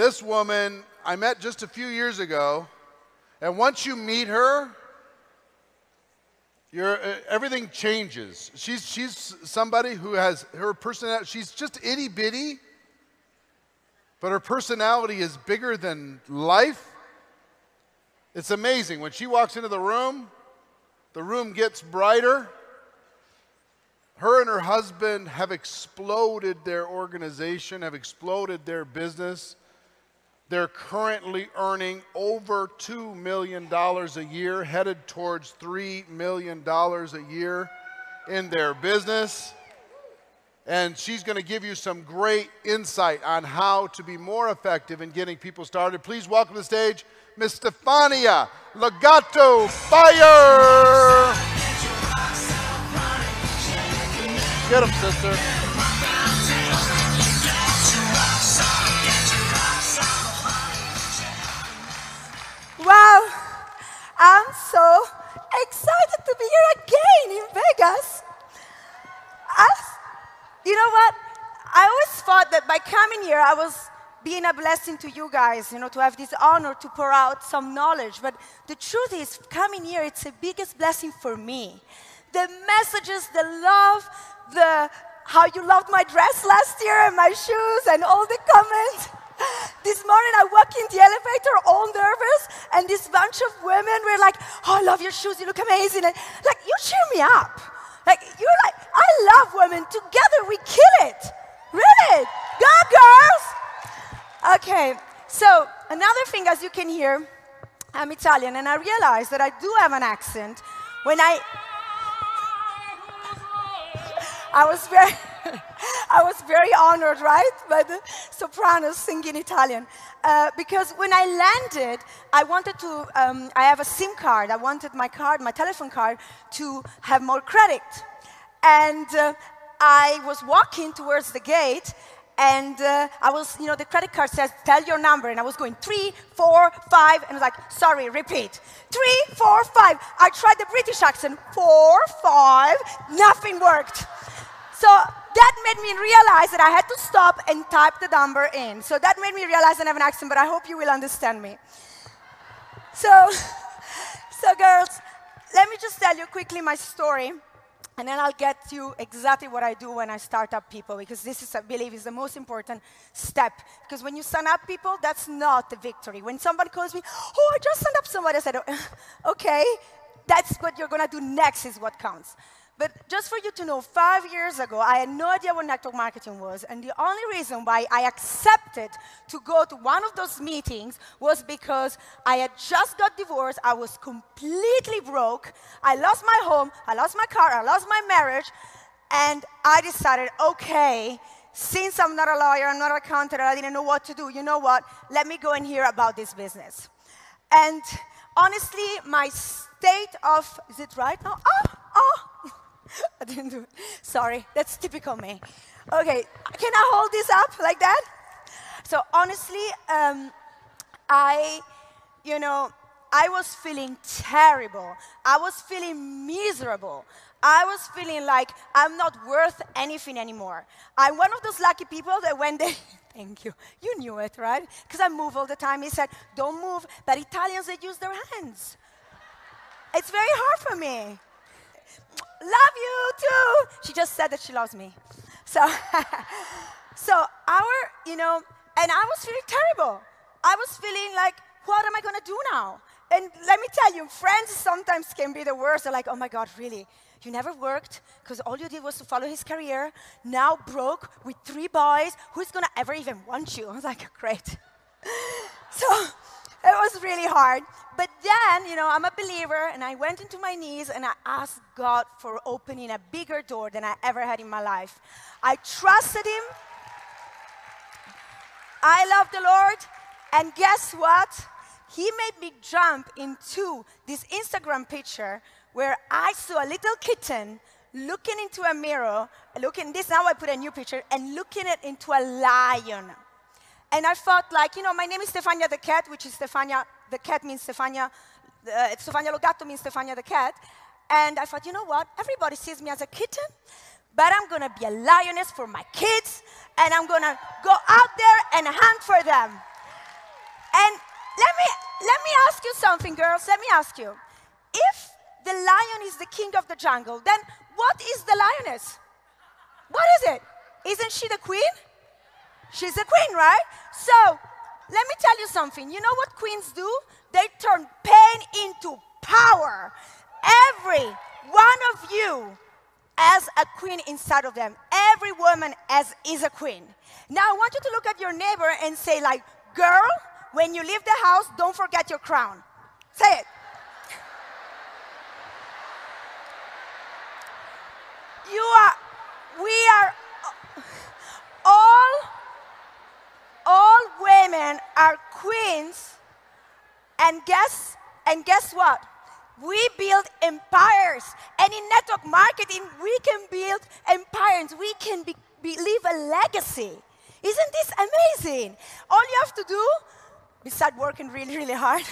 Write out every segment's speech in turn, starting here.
This woman I met just a few years ago, and once you meet her, everything changes. She's somebody who has her personality. She's just itty bitty, but her personality is bigger than life. It's amazing. When she walks into the room gets brighter. Her and her husband have exploded their organization, have exploded their business. They're currently earning over $2 million a year, headed towards $3 million a year in their business. And she's going to give you some great insight on how to be more effective in getting people started. Please welcome to the stage Miss ستيفانيا, Jatu, fyyr. Get him, sister. Wow, I'm so excited to be here again in Vegas. You know what? I always thought that by coming here, I was being a blessing to you guys, you know, to have this honor to pour out some knowledge. But the truth is, coming here, it's the biggest blessing for me. The messages, the love, how you loved my dress last year and my shoes and all the comments. This morning I walked in the elevator all nervous, and this bunch of women were like, oh, I love your shoes, you look amazing. And like, you cheer me up. Like, you're like, I love women. Together we kill it. Really? Go, girls. Okay, so another thing, as you can hear, I'm Italian, and I realized that I do have an accent when I was very honored, right, by the sopranos singing Italian. Because when I landed, I wanted to, I have a SIM card. I wanted my telephone card, to have more credit. And I was walking towards the gate, and the credit card says, tell your number. And I was going 3, 4, 5, and I was like, sorry, repeat. 3, 4, 5. I tried the British accent, 4, 5, nothing worked. So that made me realize that I had to stop and type the number in. So that made me realize I have an accent, but I hope you will understand me. So girls, let me just tell you quickly my story, and then I'll get to exactly what I do when I start up people, because this is, I believe, is the most important step. Because when you sign up people, that's not the victory. When somebody calls me, oh, I just signed up somebody, I said, oh, okay, that's what you're going to do next is what counts. But just for you to know, 5 years ago, I had no idea what network marketing was. And the only reason why I accepted to go to one of those meetings was because I had just got divorced. I was completely broke. I lost my home. I lost my car. I lost my marriage. And I decided, OK, since I'm not a lawyer, I'm not an accountant, I didn't know what to do, you know what? Let me go and hear about this business. And honestly, my state of, is it right now? Oh. I didn't do it. Sorry, that's typical me. Okay, can I hold this up like that? So honestly, I was feeling terrible. I was feeling miserable. I was feeling like I'm not worth anything anymore. I'm one of those lucky people that when they, thank you, you knew it, right? Because I move all the time. He said, don't move, but Italians, they use their hands. It's very hard for me. Love you too. She just said that she loves me. So, and I was feeling terrible. I was feeling like, what am I going to do now? And let me tell you, friends sometimes can be the worst. They're like, oh my God, really? You never worked because all you did was to follow his career. Now broke with 3 boys. Who's going to ever even want you? I was like, great. So it was really hard. But then, I'm a believer, and I went into my knees, and I asked God for opening a bigger door than I ever had in my life. I trusted Him. I love the Lord. And guess what? He made me jump into this Instagram picture where I saw a little kitten looking into a mirror, now I put a new picture, and looking into a lion. And I thought, like, my name is ستيفانيا the cat, which is ستيفانيا, the cat means ستيفانيا, ستيفانيا Gatto means ستيفانيا the cat. And I thought, you know what? Everybody sees me as a kitten, but I'm going to be a lioness for my kids, and I'm going to go out there and hunt for them. And let me ask you something, girls. Let me ask you. If the lion is the king of the jungle, then what is the lioness? What is it? Isn't she the queen? She's the queen, right? So, let me tell you something. You know what queens do? They turn pain into power. Every one of you has a queen inside of them. Every woman is a queen. Now, I want you to look at your neighbor and say, like, girl, when you leave the house, don't forget your crown. Say it. We are, all women are queens, and guess what? We build empires, and in network marketing, we can build empires. We can leave a legacy. Isn't this amazing? All you have to do, besides working really, really hard,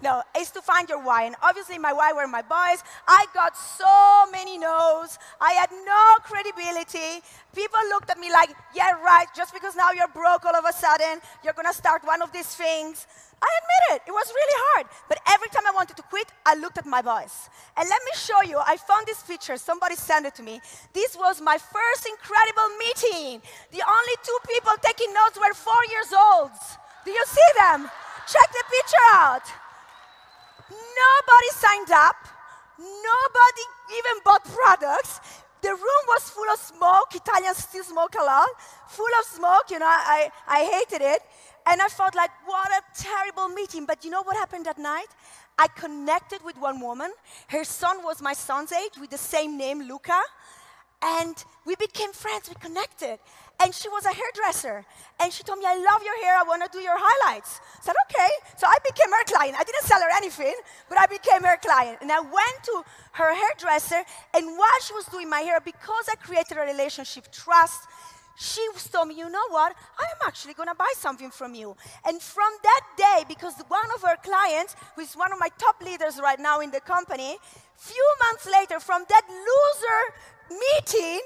no, is to find your why. And obviously, my why were my boys. I got so many no's. I had no credibility. People looked at me like, yeah, right, just because now you're broke all of a sudden, you're going to start one of these things. I admit it. It was really hard. But every time I wanted to quit, I looked at my boys. And let me show you. I found this picture. Somebody sent it to me. This was my first incredible meeting. The only 2 people taking notes were 4 years old. Do you see them? Check the picture out. Nobody signed up. Nobody even bought products. The room was full of smoke. Italians still smoke a lot. Full of smoke. You know, I hated it. And I felt like, what a terrible meeting. But you know what happened that night? I connected with one woman. Her son was my son's age with the same name, Luca. And we became friends. We connected. And she was a hairdresser. And she told me, I love your hair. I want to do your highlights. I said, okay. So I became her client. I didn't sell her anything, but I became her client. And I went to her hairdresser. And while she was doing my hair, because I created a relationship, trust, she told me, you know what? I am actually going to buy something from you. And from that day, because one of her clients, who is one of my top leaders right now in the company, few months later, from that loser meeting,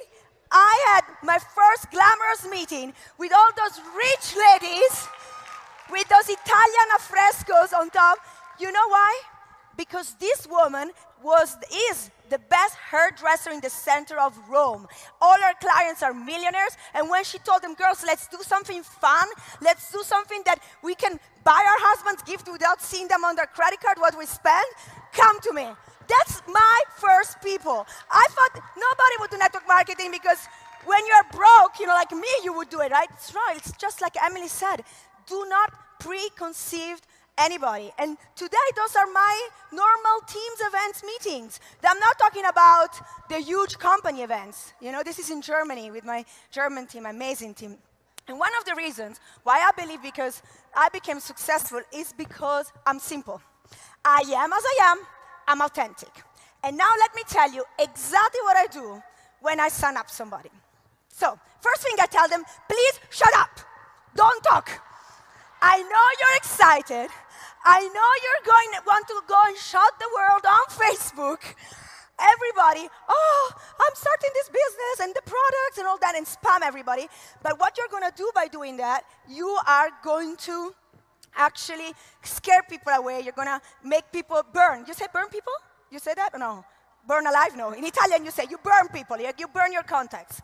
I had my first glamorous meeting with all those rich ladies, with those Italian affrescos on top. You know why? Because this woman is the best hairdresser in the center of Rome. All our clients are millionaires, and when she told them, girls, let's do something fun, let's do something that we can buy our husbands gift without seeing them on their credit card what we spend, come to me. That's my first people. I thought nobody would do network marketing because when you're broke, you know, like me, you would do it, right? It's right. It's just like Emily said. Do not preconceive anybody. And today, those are my normal Teams events meetings. I'm not talking about the huge company events. You know, this is in Germany with my German team, amazing team. And one of the reasons why I believe because I became successful is because I'm simple. I am as I am. I'm authentic. And now let me tell you exactly what I do when I sign up somebody. So, first thing I tell them, please shut up. Don't talk. I know you're excited. I know you're want to go and shout the world on Facebook. Everybody, oh, I'm starting this business and the products and all that, and spam everybody. But what you're going to do by doing that, you are going to actually scare people away. You're going to make people burn. You say burn people? You say that or no? Burn alive? No. In Italian, you say you burn people. You burn your contacts.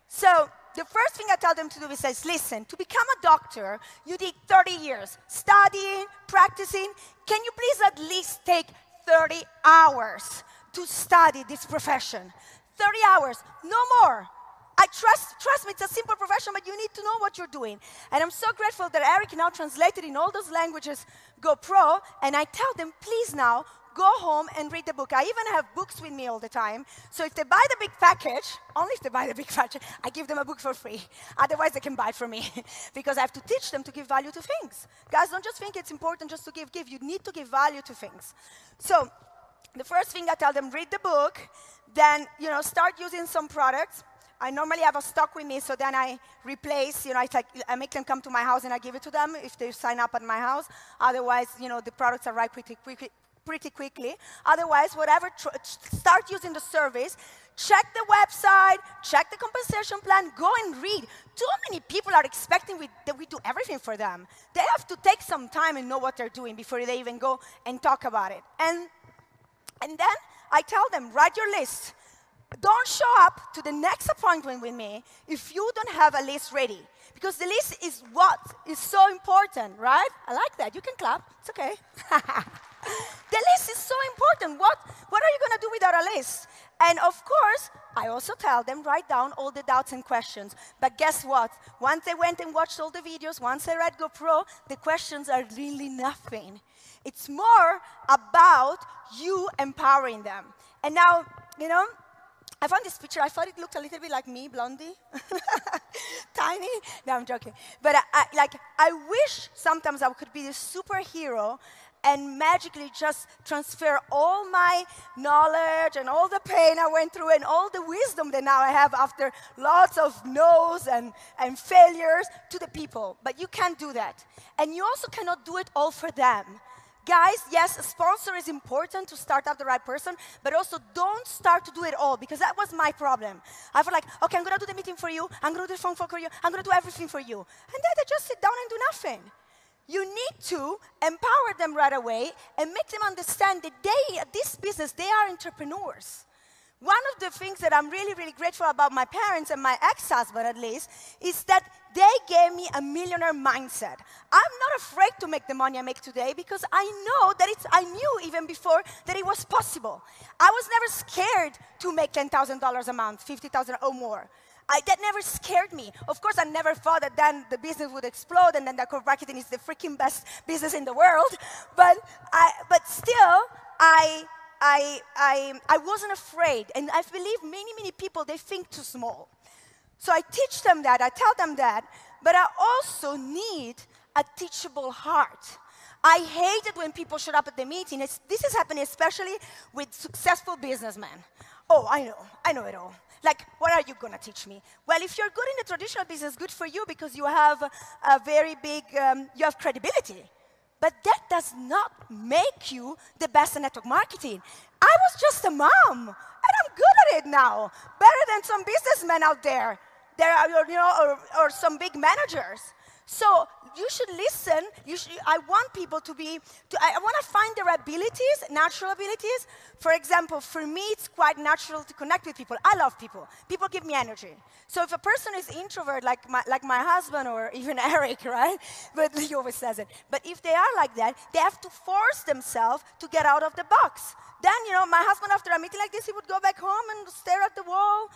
So the first thing I tell them to do is say, listen, to become a doctor, you need 30 years. Studying, practicing. Can you please at least take 30 hours to study this profession? 30 hours, no more. I trust me, it's a simple profession, but you need to know what you're doing. And I'm so grateful that Eric now translated in all those languages Go Pro, and I tell them, please now, go home and read the book. I even have books with me all the time. So if they buy the big package, only if they buy the big package, I give them a book for free. Otherwise, they can buy it from me because I have to teach them to give value to things. Guys, don't just think it's important just to give. You need to give value to things. So the first thing I tell them, read the book, then start using some products. I normally have a stock with me, so then I replace, it's like I make them come to my house and I give it to them if they sign up at my house. Otherwise, the products arrive pretty quickly. Otherwise, whatever, start using the service. Check the website, check the compensation plan, go and read. Too many people are expecting that we do everything for them. They have to take some time and know what they're doing before they even go and talk about it. And then I tell them, write your list. Don't show up to the next appointment with me if you don't have a list ready. Because the list is what is so important, right? I like that. You can clap. It's okay. The list is so important. What are you going to do without a list? And of course, I also tell them, write down all the doubts and questions. But guess what? Once they went and watched all the videos, once they read GoPro, the questions are really nothing. It's more about you empowering them. And now, you know, I found this picture. I thought it looked a little bit like me, blondie, tiny. No, I'm joking. But I wish sometimes I could be the superhero and magically just transfer all my knowledge and all the pain I went through and all the wisdom that now I have after lots of no's and failures to the people. But you can't do that. And you also cannot do it all for them. Guys, yes, a sponsor is important to start up the right person, but also don't start to do it all, because that was my problem. I felt like, okay, I'm going to do the meeting for you, I'm going to do the phone call for you, I'm going to do everything for you. And then they just sit down and do nothing. You need to empower them right away and make them understand that this business, they are entrepreneurs. One of the things that I'm really, really grateful about my parents and my ex-husband, at least, is that they gave me a millionaire mindset. I'm not afraid to make the money I make today because I know that I knew even before that it was possible. I was never scared to make $10,000 a month, $50,000 or more. That never scared me. Of course, I never thought that then the business would explode and then network marketing is the freaking best business in the world. But still, I wasn't afraid. And I believe many, many people, they think too small. So I teach them that, I tell them that, but I also need a teachable heart. I hate it when people shut up at the meeting. This is happening especially with successful businessmen. Oh, I know it all. Like, what are you going to teach me? Well, if you're good in the traditional business, good for you because you have a very big, you have credibility. But that does not make you the best in network marketing. I was just a mom, and I'm good at it now. Better than some businessmen out there. There are, you know, or some big managers. So you should listen. I want people to be, I want to find their abilities, natural abilities. For example, for me, it's quite natural to connect with people. I love people. People give me energy. So if a person is introvert, like my husband or even Eric, right? But he always says it. But if they are like that, they have to force themselves to get out of the box. Then, you know, my husband, after a meeting like this, he would go back home and stare at the wall,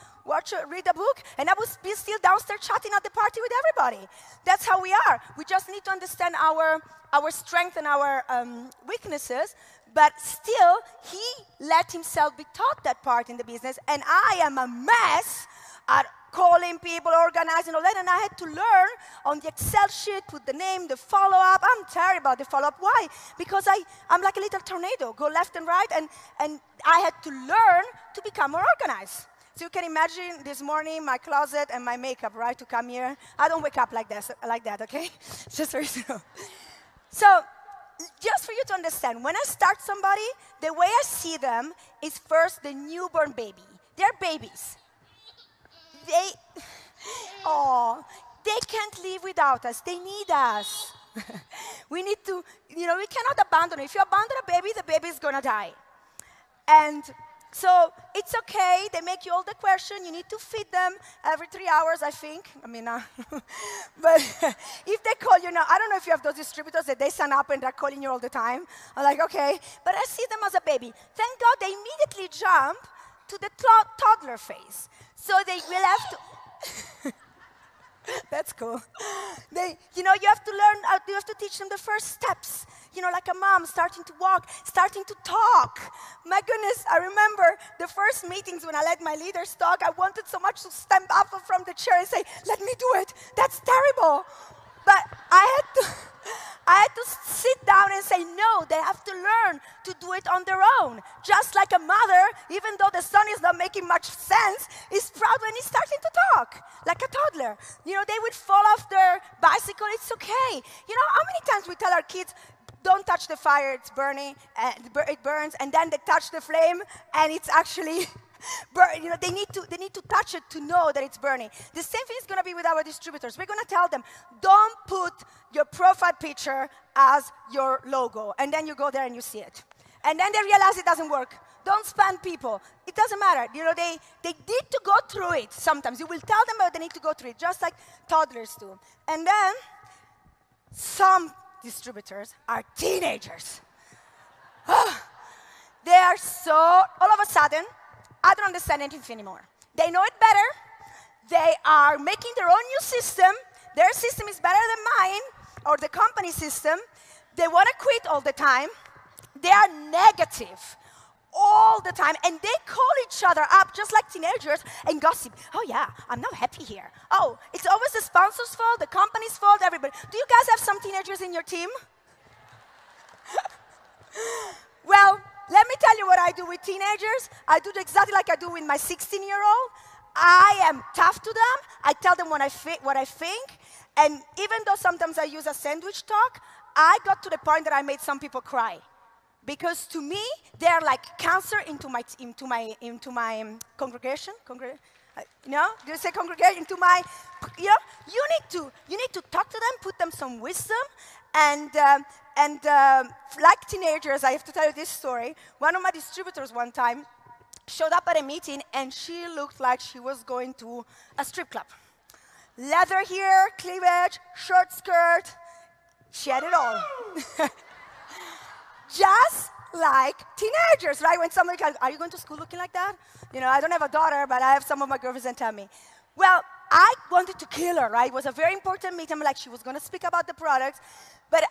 read a book, and I would be still downstairs chatting at the party with everybody. That's how we are. We just need to understand our strengths and our weaknesses, but still, he let himself be taught that part in the business, and I am a mess at calling people, organizing all that, and I had to learn on the Excel sheet, put the name, the follow-up. I'm terrible at the follow-up. Why? Because I'm like a little tornado, go left and right, and I had to learn to become more organized. So you can imagine this morning, my closet and my makeup, right, to come here. I don't wake up like that, okay? Just for you to know. So just for you to understand, when I start somebody, the way I see them is first the newborn baby. They're babies. They can't live without us. They need us. We need to, you know, we cannot abandon it. If you abandon a baby, the baby is going to die. And so it's okay. They make you all the question. You need to feed them every 3 hours, I think. I mean, but if they call you now, I don't know if you have those distributors that they sign up and they're calling you all the time. I'm like, okay. But I see them as a baby. Thank God they immediately jump to the toddler phase. So they will have to, that's cool. You know, you have to learn, you have to teach them the first steps. You know, like a mom starting to walk, starting to talk. My goodness, I remember the first meetings when I let my leaders talk, I wanted so much to stand up from the chair and say, let me do it. That's terrible. But I had to sit down and say, no, they have to learn to do it on their own. Just like a mother, even though the son is not making much sense, is proud when he's starting to talk, like a toddler. You know, they would fall off their bicycle, it's okay. You know, how many times we tell our kids, don't touch the fire, it's burning, it burns, and then they touch the flame, and it's actually You know, they need to touch it to know that it's burning. The same thing is going to be with our distributors. We're going to tell them, don't put your profile picture as your logo. And then you go there and you see it. And then they realize it doesn't work. Don't spam people. It doesn't matter. You know, they need to go through it sometimes. You will tell them, but they need to go through it, just like toddlers do. And then some distributors are teenagers. They are so, all of a sudden, I don't understand anything anymore. They know it better. They are making their own new system. Their system is better than mine, or the company system. They want to quit all the time. They are negative all the time, and they call each other up just like teenagers and gossip. Oh yeah, I'm not happy here. Oh, it's always the sponsor's fault, the company's fault, everybody. Do you guys have some teenagers in your team? Well, let me tell you what I do with teenagers. I do exactly like I do with my 16-year-old. I am tough to them. I tell them what I think. And even though sometimes I use a sandwich talk, I got to the point that I made some people cry. Because to me, they're like cancer into my congregation. You know, do you say congregation? Into my, you know, you need to talk to them, put them some wisdom, and like teenagers, I have to tell you this story. One of my distributors one time showed up at a meeting, and she looked like she was going to a strip club. Leather hair, cleavage, short skirt. She had it all. Just like teenagers, right? When somebody goes, are you going to school looking like that? You know, I don't have a daughter, but I have some of my girlfriends that tell me. Well, I wanted to kill her, right? It was a very important meeting. Like, she was going to speak about the products. But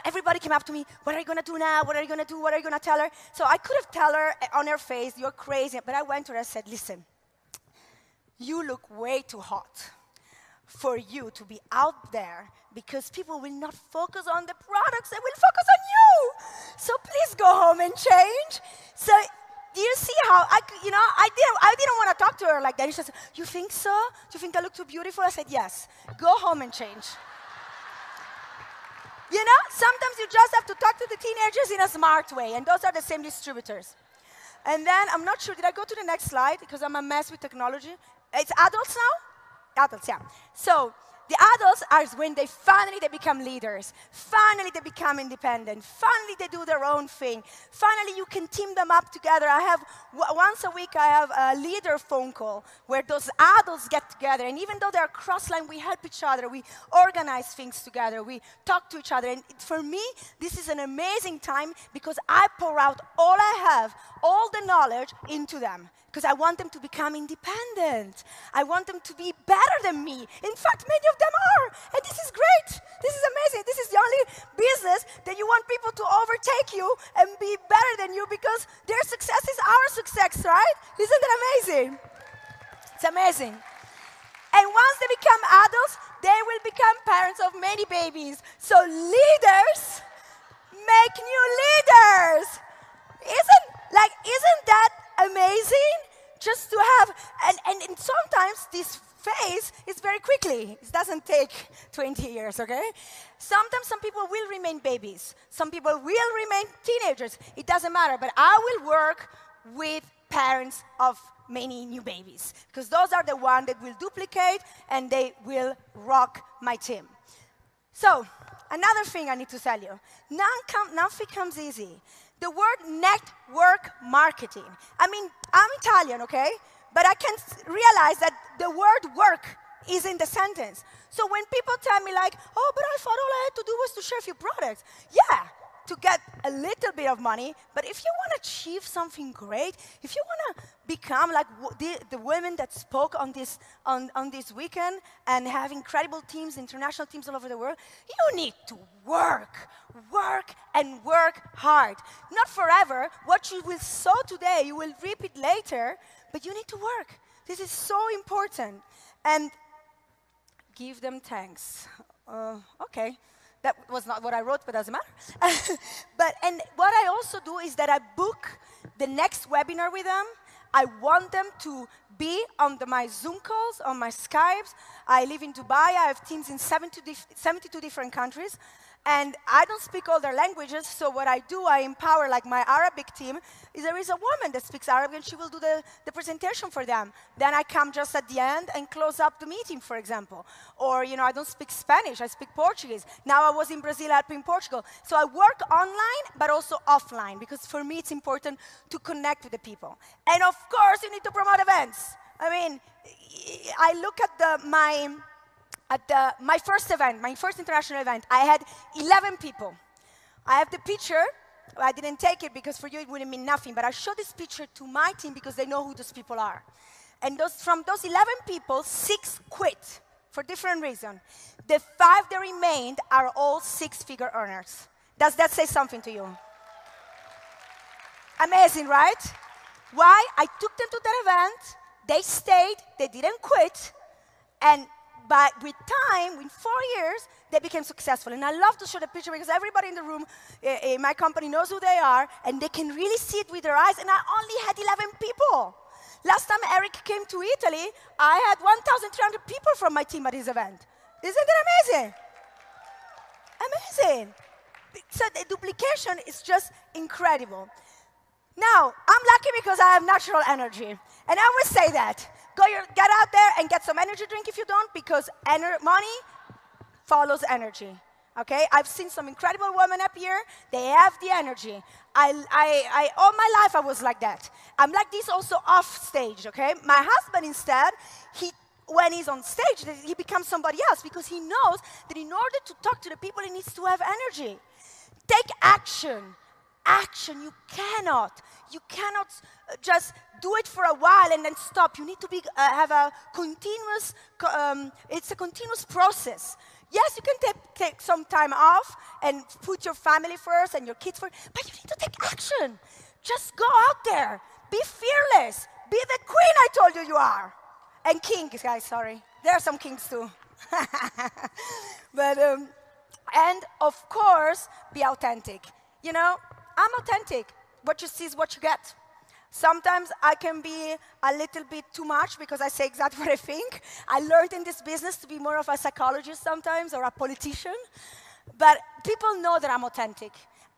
everybody came up to me, what are you going to do now? What are you going to do? What are you going to tell her? So I could have told her on her face, you're crazy. But I went to her and said, listen, you look way too hot for you to be out there, because people will not focus on the products, they will focus on you. So please go home and change. So do you see how, I didn't want to talk to her like that. She said, you think so? Do you think I look too beautiful? I said, yes. Go home and change. You know, sometimes you just have to talk to the teenagers in a smart way, and those are the same distributors. And then, I'm not sure, did I go to the next slide? Because I'm a mess with technology. It's adults now? Adults, yeah. So, the adults are when they finally become leaders. Finally, they become independent. Finally, they do their own thing. Finally, you can team them up together. I have, once a week, I have a leader phone call where those adults get together. And even though they're cross-line, we help each other. We organize things together. We talk to each other. And for me, this is an amazing time because I pour out all I have, all the knowledge into them. Because I want them to become independent. I want them to be better than me. In fact, many of them are. And this is great. This is amazing. This is the only business that you want people to overtake you and be better than you, because their success is our success, right? Isn't that amazing? It's amazing. And once they become adults, they will become parents of many babies. So leaders make new leaders. Isn't that amazing? Just to have, and sometimes this phase is very quickly. It doesn't take 20 years, okay? Sometimes some people will remain babies. Some people will remain teenagers. It doesn't matter, but I will work with parents of many new babies, because those are the ones that will duplicate and they will rock my team. So, another thing I need to tell you, nothing comes easy. The word network marketing. I mean, I'm Italian, okay? But I can realize that the word work is in the sentence. So when people tell me like, oh, but I thought all I had to do was to share a few products. Yeah, to get a little bit of money. But if you want to achieve something great, if you want to become like the women that spoke on this weekend and have incredible teams, international teams all over the world, you need to work and work hard. Not forever. What you will sow today, you will reap it later, but you need to work. This is so important. And give them thanks. Okay. That was not what I wrote, but doesn't matter. And what I also do is that I book the next webinar with them. I want them to be on my Zoom calls, on my Skypes. I live in Dubai. I have teams in 72 different countries. And I don't speak all their languages, so what I do, I empower, like my Arabic team, is there is a woman that speaks Arabic and she will do the presentation for them. Then I come just at the end and close up the meeting, for example. Or, you know, I don't speak Spanish, I speak Portuguese. Now I was in Brazil helping Portugal. So I work online, but also offline, because for me it's important to connect with the people. And of course, you need to promote events. I mean, I look at my first event, my first international event, I had 11 people. I have the picture. I didn't take it because for you it wouldn't mean nothing, but I showed this picture to my team because they know who those people are. And from those 11 people, 6 quit for different reasons. The 5 that remained are all 6-figure earners. Does that say something to you? Amazing, right? Why? I took them to that event. They stayed. They didn't quit. And but with time, in 4 years, they became successful. And I love to show the picture because everybody in the room in my company knows who they are, and they can really see it with their eyes. And I only had 11 people. Last time Eric came to Italy, I had 1,300 people from my team at his event. Isn't that amazing? Amazing. So the duplication is just incredible. Now, I'm lucky because I have natural energy. And I always say that. Get out there and get some energy drink if you don't, because money follows energy. Okay? I've seen some incredible women up here. They have the energy. All my life I was like that. I'm like this also off stage, okay? My husband instead, when he's on stage, he becomes somebody else because he knows that in order to talk to the people, he needs to have energy. Take action. Action. You cannot just do it for a while and then stop. You need to have a continuous, it's a continuous process. Yes, you can take some time off and put your family first and your kids first, but you need to take action. Just go out there. Be fearless. Be the queen I told you you are. And kings, guys, sorry. There are some kings too. But, and of course, be authentic. You know, I'm authentic. What you see is what you get. Sometimes I can be a little bit too much because I say exactly what I think. I learned in this business to be more of a psychologist sometimes or a politician. But people know that I'm authentic.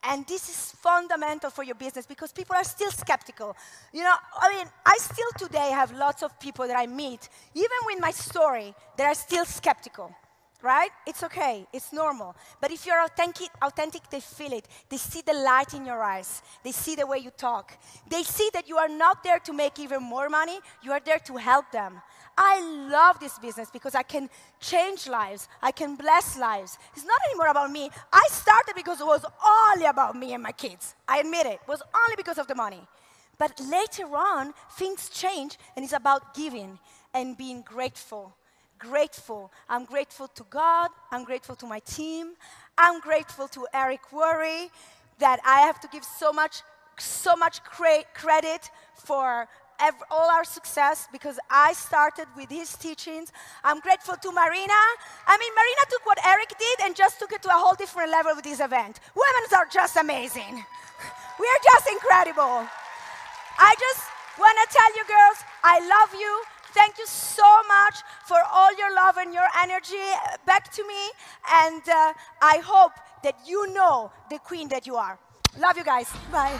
And this is fundamental for your business because people are still skeptical. You know, I mean, I still today have lots of people that I meet, even with my story, that are still skeptical. Right? It's okay. It's normal. But if you're authentic, they feel it. They see the light in your eyes. They see the way you talk. They see that you are not there to make even more money. You are there to help them. I love this business because I can change lives. I can bless lives. It's not anymore about me. I started because it was only about me and my kids. I admit it. It was only because of the money. But later on, things change, and it's about giving and being grateful. Grateful. I'm grateful to God. I'm grateful to my team. I'm grateful to Eric Worre that I have to give so much credit for all our success because I started with his teachings. I'm grateful to Marina. I mean, Marina took what Eric did and just took it to a whole different level with this event. Women are just amazing. We are just incredible. I just want to tell you girls, I love you. Thank you so much for all your love and your energy back to me. And I hope that you know the queen that you are. Love you guys. Bye.